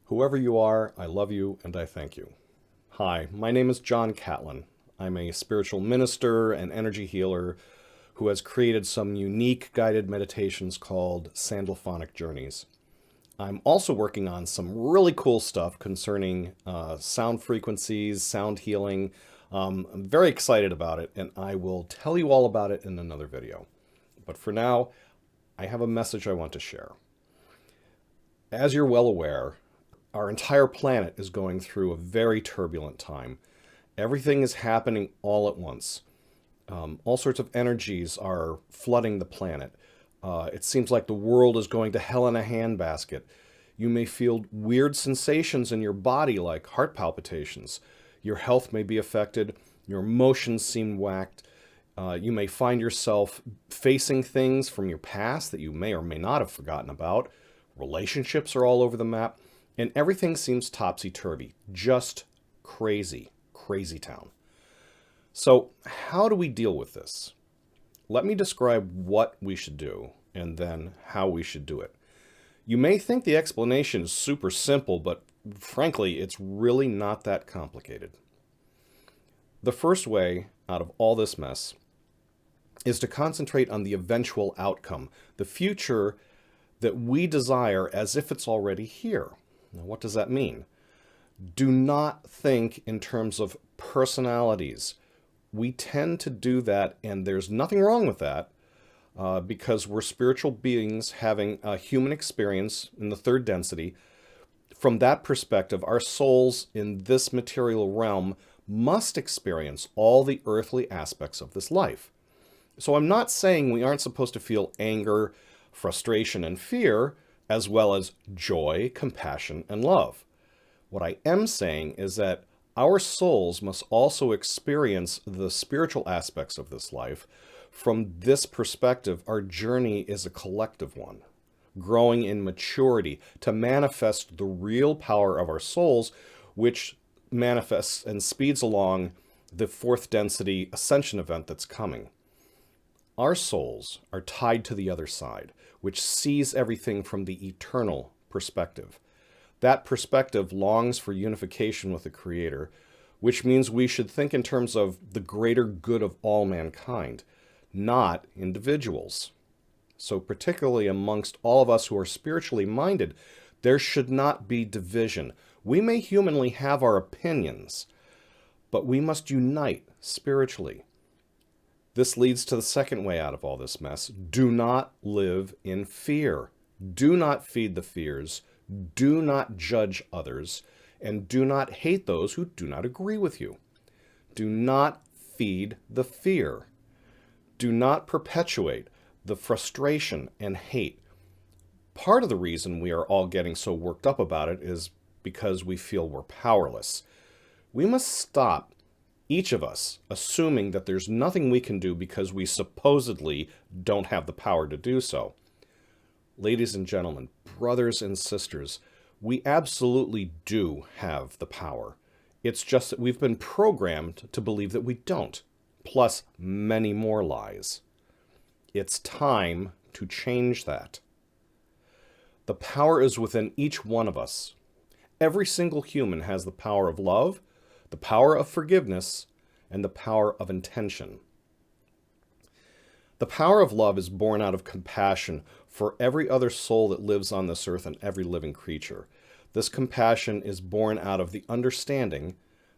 Whoever you are, I love you and I thank you. Hi, my name is John Catlin. I'm a spiritual minister and energy healer who has created some unique guided meditations called Sandalphonic Journeys. I'm also working on some really cool stuff concerning sound frequencies, sound healing. I'm very excited about it, and I will tell you all about it in another video. But for now, I have a message I want to share. As you're well aware, our entire planet is going through a very turbulent time. Everything is happening all at once. All sorts of energies are flooding the planet. It seems like the world is going to hell in a handbasket. You may feel weird sensations in your body like heart palpitations. Your health may be affected. Your emotions seem whacked. You may find yourself facing things from your past that you may or may not have forgotten about. Relationships are all over the map. And everything seems topsy-turvy. Just crazy, crazy town. So how do we deal with this? Let me describe what we should do and then how we should do it. You may think the explanation is super simple, but frankly, it's really not that complicated. The first way out of all this mess is to concentrate on the eventual outcome, the future that we desire as if it's already here. Now, what does that mean? Do not think in terms of personalities. We tend to do that, and there's nothing wrong with that because we're spiritual beings having a human experience in the third density. From that perspective, our souls in this material realm must experience all the earthly aspects of this life. So I'm not saying we aren't supposed to feel anger, frustration, and fear, as well as joy, compassion, and love. What I am saying is that our souls must also experience the spiritual aspects of this life. From this perspective, our journey is a collective one, growing in maturity to manifest the real power of our souls, which manifests and speeds along the fourth density ascension event that's coming. Our souls are tied to the other side, which sees everything from the eternal perspective. That perspective longs for unification with the Creator, which means we should think in terms of the greater good of all mankind, not individuals. So particularly amongst all of us who are spiritually minded, there should not be division. We may humanly have our opinions, but we must unite spiritually. This leads to the second way out of all this mess. Do not live in fear. Do not feed the fears. Do not judge others. And do not hate those who do not agree with you. Do not feed the fear. Do not perpetuate the frustration and hate. Part of the reason we are all getting so worked up about it is because we feel we're powerless. We must stop, each of us, assuming that there's nothing we can do because we supposedly don't have the power to do so. Ladies and gentlemen, brothers and sisters, we absolutely do have the power. It's just that we've been programmed to believe that we don't, plus many more lies. It's time to change that. The power is within each one of us. Every single human has the power of love, the power of forgiveness, and the power of intention. The power of love is born out of compassion for every other soul that lives on this earth and every living creature. This compassion is born out of the understanding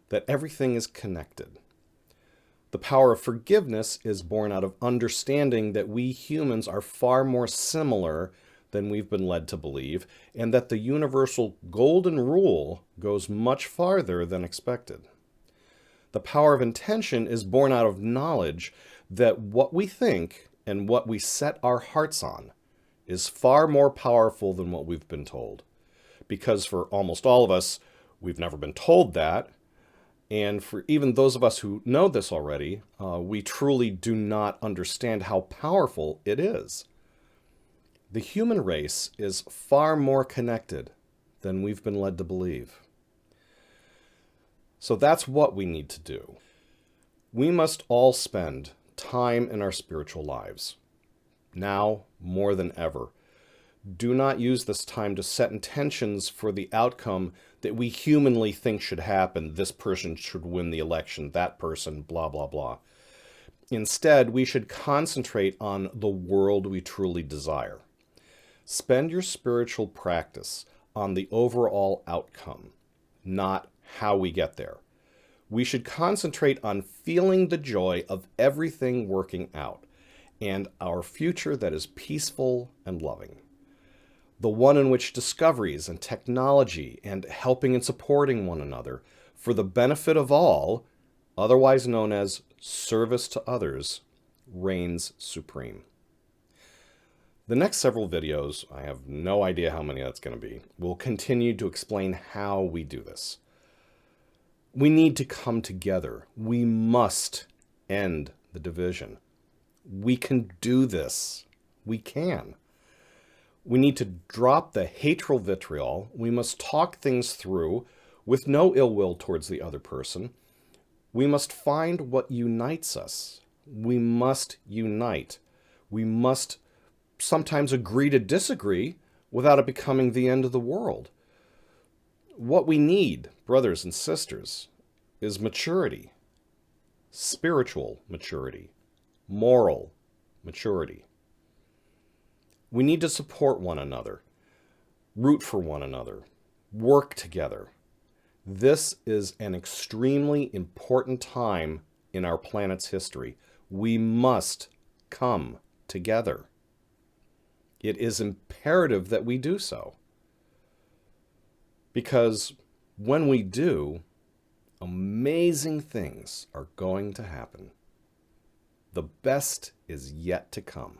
that everything is connected. The power of forgiveness is born out of understanding that we humans are far more similar than we've been led to believe, and that the universal golden rule goes much farther than expected. The power of intention is born out of knowledge that what we think and what we set our hearts on is far more powerful than what we've been told. Because for almost all of us, we've never been told that. And for even those of us who know this already, we truly do not understand how powerful it is. The human race is far more connected than we've been led to believe. So that's what we need to do. We must all spend time in our spiritual lives. now more than ever. Do not use this time to set intentions for the outcome that we humanly think should happen. This person should win the election, that person, blah, blah, blah. Instead, we should concentrate on the world we truly desire. Spend your spiritual practice on the overall outcome, not how we get there. We should concentrate on feeling the joy of everything working out and our future that is peaceful and loving. The one in which discoveries and technology and helping and supporting one another for the benefit of all, otherwise known as service to others, reigns supreme. The next several videos, I have no idea how many that's going to be, will continue to explain how we do this. We need to come together. We must end the division. We can do this. We can. We need to drop the hateful vitriol. We must talk things through with no ill will towards the other person. We must find what unites us. We must unite. We must sometimes agree to disagree without it becoming the end of the world. What we need, brothers and sisters, is maturity, spiritual maturity, moral maturity. We need to support one another, root for one another, work together. This is an extremely important time in our planet's history. We must come together. It is imperative that we do so. Because when we do, amazing things are going to happen. The best is yet to come.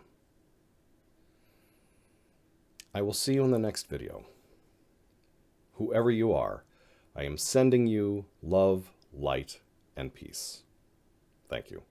I will see you in the next video. Whoever you are, I am sending you love, light, and peace. Thank you.